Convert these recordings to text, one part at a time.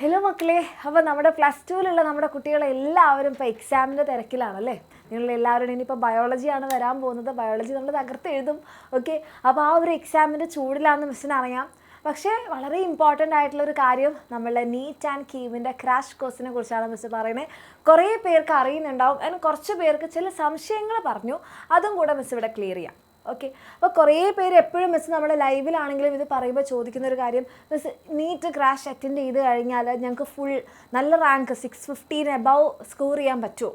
Hello മക്കളെ, അപ്പോൾ നമ്മുടെ +2-ലുള്ള നമ്മുടെ കുട്ടികളെല്ലാവരും ഇപ്പോൾ എക്സാമിൻ്റെ തിരക്കിലാണല്ലേ. നിങ്ങളെല്ലാവരും ഇനിയിപ്പോൾ ബയോളജിയാണ് വരാൻ പോകുന്നത്. ബയോളജി നമ്മൾ തകർത്ത് എഴുതും. ഓക്കെ, അപ്പോൾ ആ ഒരു എക്സാമിൻ്റെ ചൂടിലാണെന്ന് മിസ്സിന് അറിയാം. പക്ഷേ വളരെ ഇമ്പോർട്ടൻ്റ് ആയിട്ടുള്ളൊരു കാര്യം നമ്മളുടെ നീറ്റ് ആൻഡ് കീമിൻ്റെ ക്രാഷ് കോഴ്സിനെ കുറിച്ചാണ് മിസ്സ് പറയുന്നത്. കുറേ പേർക്ക് അറിയുന്നുണ്ടാവും, അതിന് കുറച്ച് പേർക്ക് ചില സംശയങ്ങൾ പറഞ്ഞു. അതും കൂടെ മിസ്സ് ഇവിടെ ക്ലിയർ ചെയ്യാം. ഓക്കെ, അപ്പോൾ കുറേ പേര് എപ്പോഴും മിസ്സ് നമ്മുടെ ലൈവിലാണെങ്കിലും ഇത് പറയുമ്പോൾ ചോദിക്കുന്നൊരു കാര്യം, മിസ്സ് നീറ്റ് ക്രാഷ് അറ്റൻഡ് ചെയ്ത് കഴിഞ്ഞാൽ ഞങ്ങൾക്ക് ഫുൾ നല്ല റാങ്ക് 615 എബവ് സ്കോർ ചെയ്യാൻ പറ്റുമോ?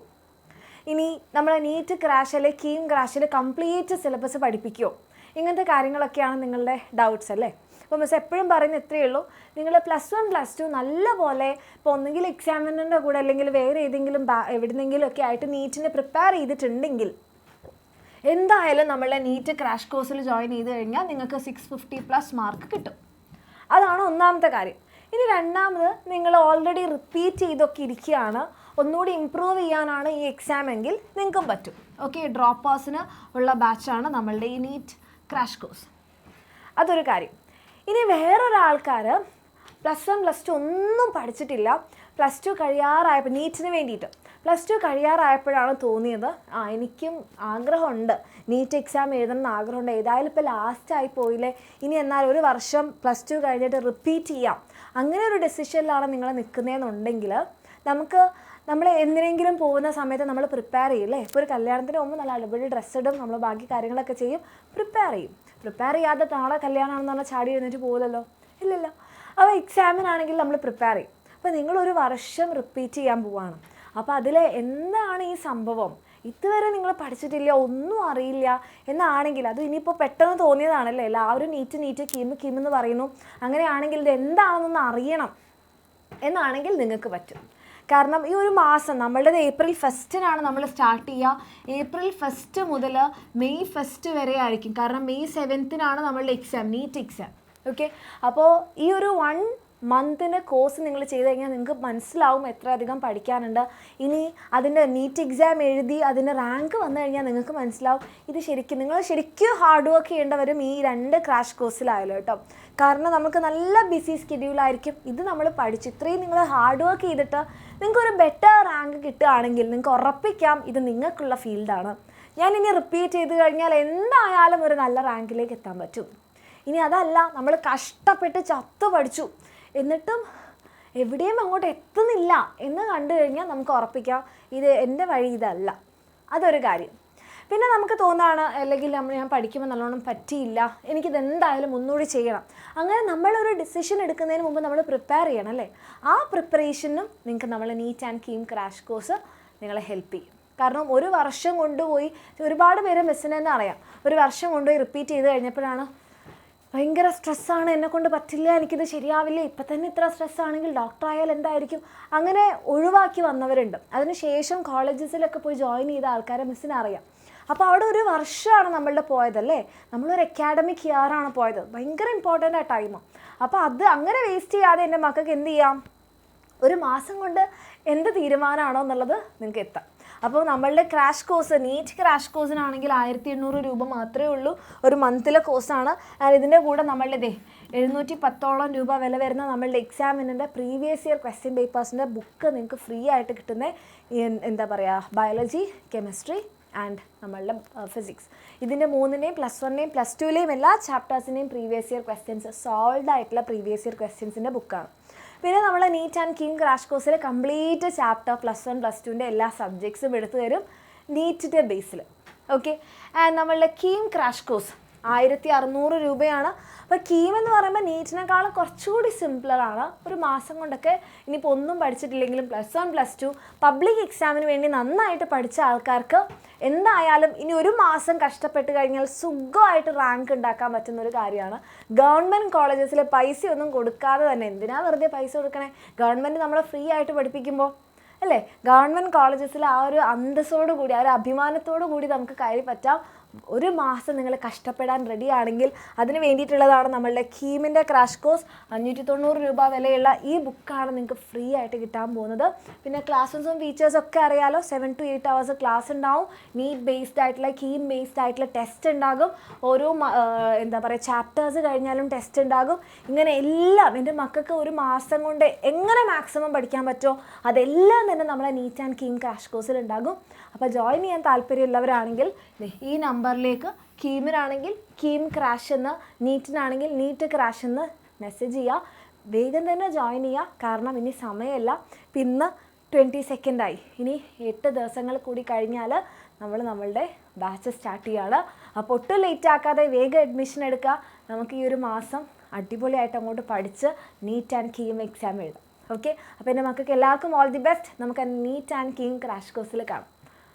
ഇനി നമ്മൾ നീറ്റ് ക്രാഷ് അല്ലെങ്കിൽ കീം ക്രാഷിൽ കംപ്ലീറ്റ് സിലബസ് പഠിപ്പിക്കുമോ? ഇങ്ങനത്തെ കാര്യങ്ങളൊക്കെയാണ് നിങ്ങളുടെ ഡൗട്ട്സ് അല്ലേ. അപ്പോൾ മിസ്സ് എപ്പോഴും പറയുന്നത് ഇത്രയേ ഉള്ളൂ, നിങ്ങൾ +1 +2 നല്ലപോലെ ഇപ്പോൾ ഒന്നുകിൽ എക്സാമിനറിൻ്റെ കൂടെ അല്ലെങ്കിൽ വേറെ ഏതെങ്കിലും എവിടെന്നെങ്കിലും ഒക്കെ ആയിട്ട് നീറ്റിന് പ്രിപ്പയർ ചെയ്തിട്ടുണ്ടെങ്കിൽ എന്തായാലും നമ്മളുടെ നീറ്റ് ക്രാഷ് കോഴ്സിൽ ജോയിൻ ചെയ്ത് കഴിഞ്ഞാൽ നിങ്ങൾക്ക് 650+ മാർക്ക് കിട്ടും. അതാണ് ഒന്നാമത്തെ കാര്യം. ഇനി രണ്ടാമത്, നിങ്ങൾ ഓൾറെഡി റിപ്പീറ്റ് ചെയ്തൊക്കെ ഇരിക്കുകയാണ്, ഒന്നുകൂടി ഇമ്പ്രൂവ് ചെയ്യാനാണ് ഈ എക്സാം എങ്കിൽ നിങ്ങൾക്കും പറ്റും. ഓക്കെ, ഡ്രോപ്പേഴ്സിന് ഉള്ള ബാച്ചാണ് നമ്മളുടെ ഈ നീറ്റ് ക്രാഷ് കോഴ്സ്. അതൊരു കാര്യം. ഇനി വേറൊരാൾക്കാർ +1 +2 ഒന്നും പഠിച്ചിട്ടില്ല, +2 കഴിയാറായപ്പോൾ നീറ്റിന് വേണ്ടിയിട്ട് +2 കഴിയാറായപ്പോഴാണ് തോന്നിയത്, എനിക്കും ആഗ്രഹമുണ്ട്, നീറ്റ് എക്സാം എഴുതണമെന്ന് ആഗ്രഹമുണ്ട്, ഏതായാലും ഇപ്പോൾ ലാസ്റ്റായി പോയില്ലേ, ഇനി എന്നാൽ ഒരു വർഷം +2 കഴിഞ്ഞിട്ട് റിപ്പീറ്റ് ചെയ്യാം, അങ്ങനെ ഒരു ഡെസിഷനിലാണ് നിങ്ങൾ നിൽക്കുന്നതെന്നുണ്ടെങ്കിൽ നമ്മൾ എന്തിനെങ്കിലും പോകുന്ന സമയത്ത് നമ്മൾ പ്രിപ്പയർ ചെയ്യില്ലേ. ഇപ്പോൾ ഒരു കല്യാണത്തിന് മുമ്പ് നല്ല അടിപൊളി ഡ്രസ്സ് ഇടും, നമ്മൾ ബാക്കി കാര്യങ്ങളൊക്കെ ചെയ്യും, പ്രിപ്പയർ ചെയ്യാതെ നാളെ കല്യാണമാണെന്ന് പറഞ്ഞാൽ ചാടി എഴുന്നേറ്റ് പോകില്ലല്ലോ, ഇല്ലല്ലോ. അപ്പോൾ എക്സാമിനാണെങ്കിൽ നമ്മൾ പ്രിപ്പയർ ചെയ്യും. അപ്പോൾ നിങ്ങളൊരു വർഷം റിപ്പീറ്റ് ചെയ്യാൻ പോവുകയാണ്. അപ്പോൾ അതിൽ എന്താണ് ഈ സംഭവം, ഇതുവരെ നിങ്ങൾ പഠിച്ചിട്ടില്ല, ഒന്നും അറിയില്ല എന്നാണെങ്കിൽ, അത് ഇനിയിപ്പോൾ പെട്ടെന്ന് തോന്നിയതാണല്ലേ, എല്ലാവരും നീറ്റ് കീമെന്ന് പറയുന്നു, അങ്ങനെയാണെങ്കിൽ ഇത് എന്താണെന്നൊന്ന് അറിയണം എന്നാണെങ്കിൽ നിങ്ങൾക്ക് പറ്റും. കാരണം ഈ ഒരു മാസം നമ്മളുടെ April 1 നമ്മൾ സ്റ്റാർട്ട് ചെയ്യുക. April 1 മുതൽ May 1 വരെ ആയിരിക്കും. കാരണം May 7 നമ്മളുടെ എക്സാം, നീറ്റ് എക്സാം. ഓക്കെ, അപ്പോൾ ഈ ഒരു 1 മന്തിന് കോഴ്സ് നിങ്ങൾ ചെയ്ത് കഴിഞ്ഞാൽ നിങ്ങൾക്ക് മനസ്സിലാവും എത്ര അധികം പഠിക്കാനുണ്ട്. ഇനി അതിൻ്റെ നീറ്റ് എക്സാം എഴുതി അതിന് റാങ്ക് വന്നു കഴിഞ്ഞാൽ നിങ്ങൾക്ക് മനസ്സിലാവും ഇത് നിങ്ങൾ ശരിക്കും ഹാർഡ് വർക്ക് ചെയ്യേണ്ടവരും ഈ 2 ക്രാഷ് കോഴ്സിലായാലും കേട്ടോ. കാരണം നമുക്ക് നല്ല ബിസി സ്കെഡ്യൂളായിരിക്കും. ഇത് നമ്മൾ പഠിച്ച് ഇത്രയും നിങ്ങൾ ഹാർഡ് വർക്ക് ചെയ്തിട്ട് നിങ്ങൾക്കൊരു ബെറ്റർ റാങ്ക് കിട്ടുകയാണെങ്കിൽ നിങ്ങൾക്ക് ഉറപ്പിക്കാം ഇത് നിങ്ങൾക്കുള്ള ഫീൽഡാണ്. ഞാനിനി റിപ്പീറ്റ് ചെയ്ത് കഴിഞ്ഞാൽ എന്തായാലും ഒരു നല്ല റാങ്കിലേക്ക് എത്താൻ പറ്റും. ഇനി അതല്ല, നമ്മൾ കഷ്ടപ്പെട്ട് പഠിച്ചു എന്നിട്ടും എവിടെയും അങ്ങോട്ട് എത്തുന്നില്ല എന്ന് കണ്ടു കഴിഞ്ഞാൽ നമുക്ക് ഉറപ്പിക്കാം ഇത് എൻ്റെ വഴി ഇതല്ല. അതൊരു കാര്യം. പിന്നെ നമുക്ക് തോന്നുകയാണ്, അല്ലെങ്കിൽ ഞാൻ പഠിക്കുമ്പോൾ നല്ലോണം പറ്റിയില്ല, എനിക്കിതെന്തായാലും ഒന്നുകൂടി ചെയ്യണം. അങ്ങനെ നമ്മളൊരു ഡിസിഷൻ എടുക്കുന്നതിന് മുമ്പ് നമ്മൾ പ്രിപ്പയർ ചെയ്യണം അല്ലേ. ആ പ്രിപ്പറേഷനും നിങ്ങൾക്ക് നമ്മളെ neat and KEAM crash course നിങ്ങളെ ഹെൽപ്പ് ചെയ്യും. കാരണം ഒരു വർഷം കൊണ്ടുപോയി, ഒരുപാട് പേര് മിസ്സിനെ തന്നെ അറിയാം, ഒരു വർഷം കൊണ്ടുപോയി റിപ്പീറ്റ് ചെയ്ത് കഴിഞ്ഞപ്പോഴാണ് ഭയങ്കര സ്ട്രെസ്സാണ്, എന്നെക്കൊണ്ട് പറ്റില്ല, എനിക്കിത് ശരിയാവില്ല, ഇപ്പം തന്നെ ഇത്ര സ്ട്രെസ്സാണെങ്കിൽ ഡോക്ടറായാൽ എന്തായിരിക്കും, അങ്ങനെ ഒഴിവാക്കി വന്നവരുണ്ട്. അതിനുശേഷം കോളേജസിലൊക്കെ പോയി ജോയിൻ ചെയ്ത ആൾക്കാരെ മിസ്സിനെ അറിയാം. അപ്പോൾ അവിടെ ഒരു വർഷമാണ് നമ്മളുടെ പോയതല്ലേ, നമ്മളൊരു അക്കാഡമിക് ഇയറാണ് പോയത്, ഭയങ്കര ഇമ്പോർട്ടൻ്റ് ആ ടൈം. അപ്പോൾ അത് അങ്ങനെ വേസ്റ്റ് ചെയ്യാതെ എൻ്റെ മക്കൾക്ക് എന്ത് ചെയ്യാം, ഒരു മാസം കൊണ്ട് എന്ത് തീരുമാനമാണോ എന്നുള്ളത് നിങ്ങൾക്ക് എത്താം. അപ്പോൾ നമ്മളുടെ ക്രാഷ് കോഴ്സ്, നീറ്റ് ക്രാഷ് കോഴ്സിനാണെങ്കിൽ 1800 രൂപ മാത്രമേ ഉള്ളൂ, ഒരു മന്തിലെ കോഴ്സാണ്. ഇതിൻ്റെ കൂടെ നമ്മളുടെ 710ഓളം രൂപ വില വരുന്ന നമ്മളുടെ എക്സാമിൻ്റെ പ്രീവിയസ് ഇയർ ക്വസ്റ്റ്യൻ പേപ്പേഴ്സിൻ്റെ ബുക്ക് നിങ്ങൾക്ക് ഫ്രീ ആയിട്ട് കിട്ടുന്ന, എന്താ പറയുക, ബയോളജി, കെമിസ്ട്രി ആൻഡ് നമ്മളുടെ ഫിസിക്സ്, ഇതിൻ്റെ 3നെയും +1നെയും +2ലെയും എല്ലാ ചാപ്റ്റേഴ്സിനെയും പ്രീവിയസ് ഇയർ ക്വസ്റ്റ്യൻസ്, സോൾവ്ഡ് ആയിട്ടുള്ള പ്രീവിയസ് ഇയർ ക്വസ്റ്റ്യൻസിൻ്റെ ബുക്കാണ്. പിന്നെ നമ്മൾ നീറ്റ് ആൻഡ് കീം ക്രാഷ് കോഴ്സിൽ കംപ്ലീറ്റ് ചാപ്റ്റർ +1 +2ൻ്റെ എല്ലാ സബ്ജക്ട്സും എടുത്തു തരും നീറ്റിൻ്റെ ബേസിൽ. ഓക്കെ, ആൻഡ് നമ്മളുടെ കീം ക്രാഷ് കോഴ്സ് 1600 രൂപയാണ്. അപ്പോൾ കീം എന്ന് പറയുമ്പോൾ നീറ്റിനേക്കാളും കുറച്ചുകൂടി സിംപിളറാണ്. ഒരു മാസം കൊണ്ടൊക്കെ ഇനിയിപ്പോൾ ഒന്നും പഠിച്ചിട്ടില്ലെങ്കിലും +1 +2 പബ്ലിക് എക്സാമിന് വേണ്ടി നന്നായിട്ട് പഠിച്ച ആൾക്കാർക്ക് എന്തായാലും ഇനി ഒരു മാസം കഷ്ടപ്പെട്ട് കഴിഞ്ഞാൽ സുഖമായിട്ട് റാങ്ക് ഉണ്ടാക്കാൻ പറ്റുന്നൊരു കാര്യമാണ്. ഗവൺമെൻറ് കോളേജസിൽ പൈസയൊന്നും കൊടുക്കാതെ തന്നെ, എന്തിനാ വെറുതെ പൈസ കൊടുക്കണേ, ഗവൺമെൻറ് നമ്മളെ ഫ്രീ ആയിട്ട് പഠിപ്പിക്കുമ്പോൾ അല്ലേ. ഗവൺമെൻറ് കോളേജസിൽ ആ ഒരു അന്തസ്സോടു കൂടി, ആ ഒരു അഭിമാനത്തോടു കൂടി നമുക്ക് കയറി പറ്റാം, ഒരു മാസം നിങ്ങൾ കഷ്ടപ്പെടാൻ റെഡി ആണെങ്കിൽ അതിന് വേണ്ടിയിട്ടുള്ളതാണ് നമ്മളുടെ കീമിൻ്റെ ക്രാഷ് കോഴ്സ്. 590 രൂപ വിലയുള്ള ഈ ബുക്കാണ് നിങ്ങൾക്ക് ഫ്രീ ആയിട്ട് കിട്ടാൻ പോകുന്നത്. പിന്നെ ക്ലാസ്സും ഫീച്ചേഴ്സും ഒക്കെ അറിയാലോ. 7 to 8 hours ക്ലാസ് ഉണ്ടാവും. നീറ്റ് ബേസ്ഡ് ആയിട്ടുള്ള കീം ബേസ്ഡ് ആയിട്ടുള്ള ടെസ്റ്റ് ഉണ്ടാകും. ഓരോ എന്താ പറയുക ചാപ്റ്റേഴ്സ് കഴിഞ്ഞാലും ടെസ്റ്റ് ഉണ്ടാകും. ഇങ്ങനെ എല്ലാം എൻ്റെ മക്കൾക്ക് ഒരു മാസം കൊണ്ട് എങ്ങനെ മാക്സിമം പഠിക്കാൻ പറ്റുമോ അതെല്ലാം തന്നെ നമ്മളെ നീറ്റ് ആൻഡ് കീം ക്രാഷ് കോഴ്സിൽ ഉണ്ടാകും. അപ്പോൾ ജോയിൻ ചെയ്യാൻ താല്പര്യമുള്ളവരാണെങ്കിൽ ഈ നമ്പറിലേക്ക് കീമിനാണെങ്കിൽ കീം ക്രാഷ് എന്ന്, നീറ്റിനാണെങ്കിൽ നീറ്റ് ക്രാഷ് എന്ന് മെസ്സേജ് ചെയ്യുക. വേഗം തന്നെ ജോയിൻ ചെയ്യുക. കാരണം ഇനി സമയമില്ല. ഇന്ന് 22 ആയി. ഇനി 8 ദിവസങ്ങൾ കൂടി കഴിഞ്ഞാൽ നമ്മളുടെ ബാച്ച് സ്റ്റാർട്ട് ചെയ്യുകയാണ്. അപ്പോൾ ഒട്ടും ലേറ്റ് ആക്കാതെ വേഗം അഡ്മിഷൻ എടുക്കുക. നമുക്ക് ഈ ഒരു മാസം അടിപൊളിയായിട്ട് അങ്ങോട്ട് പഠിച്ച് നീറ്റ് ആൻഡ് കീം എക്സാം എഴുതാം. ഓക്കെ, അപ്പോൾ എൻ്റെ മക്കൾക്ക് എല്ലാവർക്കും ഓൾ ദി ബെസ്റ്റ്. നമുക്ക് നീറ്റ് ആൻഡ് കീം ക്രാഷ് കോഴ്സിൽ കാണാം.